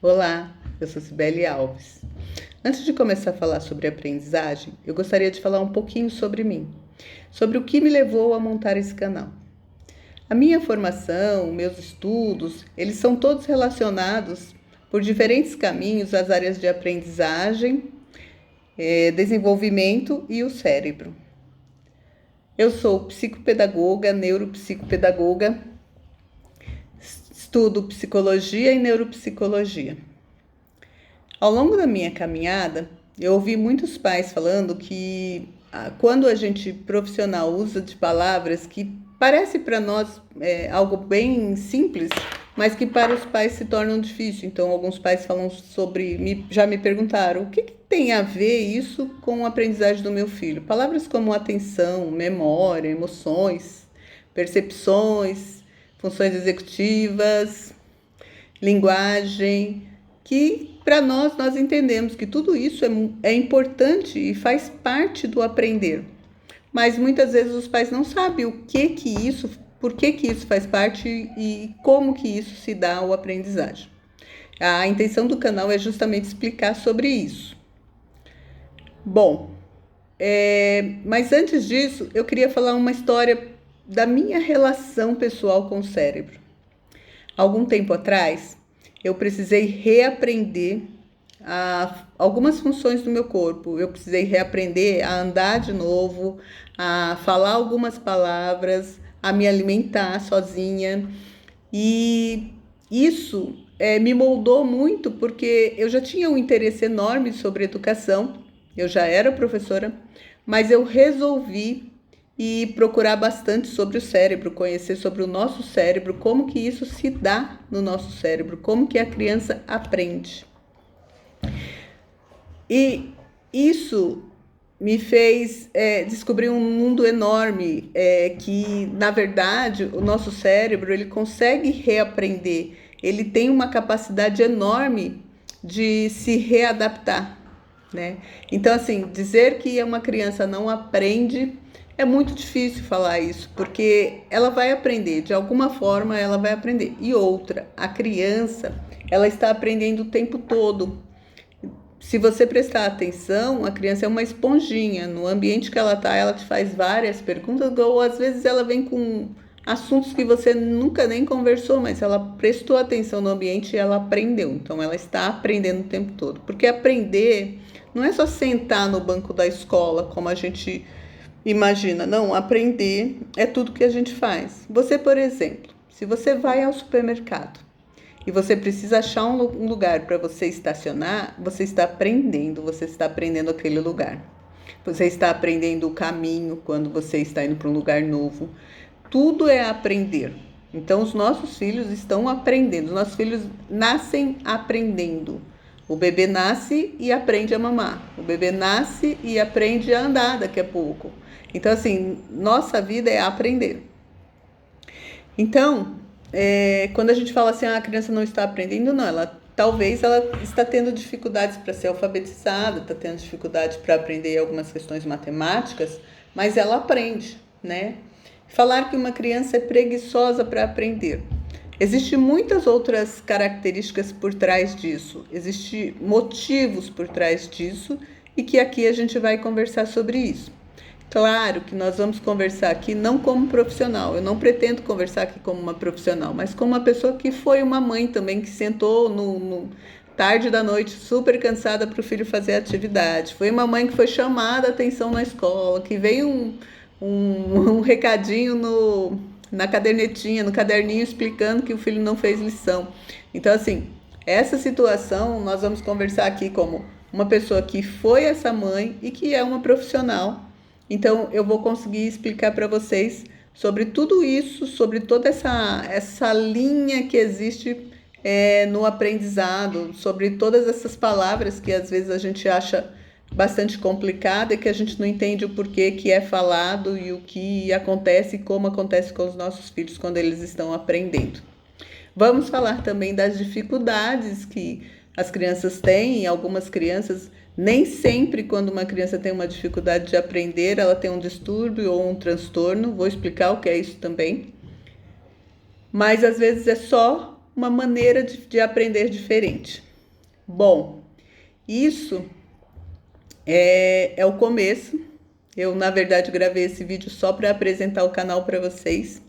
Olá, eu sou Cibele Alves. Antes de começar a falar sobre aprendizagem, eu gostaria de falar um pouquinho sobre mim, sobre o que me levou a montar esse canal. A minha formação, meus estudos, eles são todos relacionados por diferentes caminhos às áreas de aprendizagem, desenvolvimento e o cérebro. Eu sou psicopedagoga, neuropsicopedagoga, estudo psicologia e neuropsicologia. Ao longo da minha caminhada, eu ouvi muitos pais falando que quando a gente profissional usa de palavras que parece para nós algo bem simples, mas que para os pais se tornam difícil. Então, alguns pais falam já me perguntaram, o que tem a ver isso com a aprendizagem do meu filho? Palavras como atenção, memória, emoções, percepções, funções executivas, linguagem, que para nós entendemos que tudo isso é importante e faz parte do aprender. Mas muitas vezes os pais não sabem por que isso faz parte e como que isso se dá ao aprendizagem. A intenção do canal é justamente explicar sobre isso. Bom, mas antes disso, eu queria falar uma história da minha relação pessoal com o cérebro. Algum tempo atrás, eu precisei reaprender algumas funções do meu corpo. Eu precisei reaprender a andar de novo, a falar algumas palavras, a me alimentar sozinha. E isso me moldou muito porque eu já tinha um interesse enorme sobre educação, eu já era professora, mas eu resolvi procurar bastante sobre o cérebro, conhecer sobre o nosso cérebro, como que isso se dá no nosso cérebro, como que a criança aprende. E isso me fez descobrir um mundo enorme, que na verdade o nosso cérebro ele consegue reaprender, ele tem uma capacidade enorme de se readaptar, né? Então assim, dizer que uma criança não aprende é muito difícil falar isso, porque ela vai aprender, de alguma forma ela vai aprender. E outra, a criança, ela está aprendendo o tempo todo. Se você prestar atenção, a criança é uma esponjinha. No ambiente que ela está, ela te faz várias perguntas, ou às vezes ela vem com assuntos que você nunca nem conversou, mas ela prestou atenção no ambiente e ela aprendeu. Então, ela está aprendendo o tempo todo. Porque aprender não é só sentar no banco da escola, como a gente imagina. Não, aprender é tudo que a gente faz. Você, por exemplo, se você vai ao supermercado e você precisa achar um lugar para você estacionar, você está aprendendo aquele lugar. Você está aprendendo o caminho quando você está indo para um lugar novo. Tudo é aprender. Então, os nossos filhos estão aprendendo. Os nossos filhos nascem aprendendo. O bebê nasce e aprende a mamar. O bebê nasce e aprende a andar daqui a pouco. Então, assim, nossa vida é aprender. Então, quando a gente fala assim, a criança não está aprendendo, não, talvez ela está tendo dificuldades para ser alfabetizada, está tendo dificuldade para aprender algumas questões matemáticas, mas ela aprende, né? Falar que uma criança é preguiçosa para aprender. Existem muitas outras características por trás disso, existem motivos por trás disso e que aqui a gente vai conversar sobre isso. Claro que nós vamos conversar aqui não como profissional, eu não pretendo conversar aqui como uma profissional, mas como uma pessoa que foi uma mãe também, que sentou no tarde da noite super cansada para o filho fazer atividade. Foi uma mãe que foi chamada a atenção na escola, que veio um recadinho na cadernetinha, no caderninho explicando que o filho não fez lição. Então assim, essa situação nós vamos conversar aqui como uma pessoa que foi essa mãe e que é uma profissional. Então, eu vou conseguir explicar para vocês sobre tudo isso, sobre toda essa linha que existe no aprendizado, sobre todas essas palavras que às vezes a gente acha bastante complicada e que a gente não entende o porquê que é falado e o que acontece e como acontece com os nossos filhos quando eles estão aprendendo. Vamos falar também das dificuldades que as crianças têm, e algumas crianças, nem sempre quando uma criança tem uma dificuldade de aprender, ela tem um distúrbio ou um transtorno, vou explicar o que é isso também. Mas às vezes é só uma maneira de aprender diferente. Bom, isso é o começo. Eu, na verdade, gravei esse vídeo só para apresentar o canal para vocês.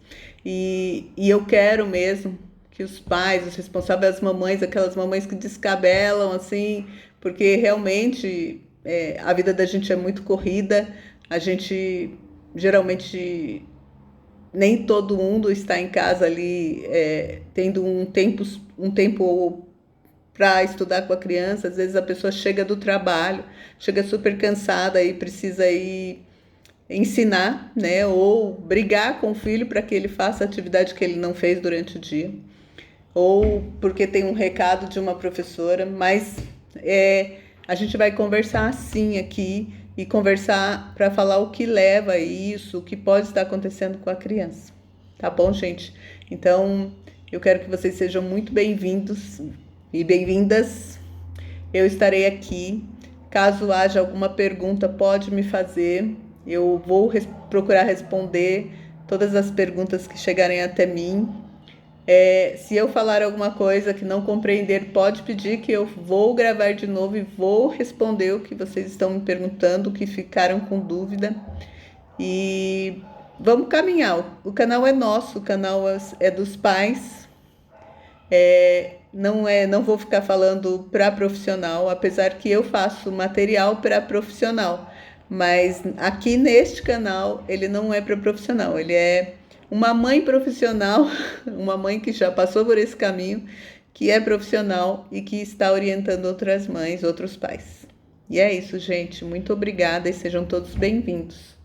E eu quero mesmo que os pais, os responsáveis, as mamães, aquelas mamães que descabelam, assim, porque realmente a vida da gente é muito corrida, a gente geralmente nem todo mundo está em casa ali tendo um tempo para estudar com a criança. Às vezes a pessoa chega do trabalho, chega super cansada e precisa ir ensinar, né, ou brigar com o filho para que ele faça a atividade que ele não fez durante o dia, ou porque tem um recado de uma professora, mas a gente vai conversar assim aqui e conversar para falar o que leva a isso, o que pode estar acontecendo com a criança. Tá bom, gente? Então, eu quero que vocês sejam muito bem-vindos e bem-vindas. Eu estarei aqui. Caso haja alguma pergunta, pode me fazer. Eu vou procurar responder todas as perguntas que chegarem até mim. Se eu falar alguma coisa que não compreender, pode pedir que eu vou gravar de novo e vou responder o que vocês estão me perguntando, o que ficaram com dúvida. E vamos caminhar. O canal é nosso, o canal é dos pais. Não vou ficar falando para profissional, apesar que eu faço material para profissional. Mas aqui neste canal ele não é para profissional, ele é uma mãe profissional, uma mãe que já passou por esse caminho, que é profissional e que está orientando outras mães, outros pais. E é isso, gente. Muito obrigada e sejam todos bem-vindos.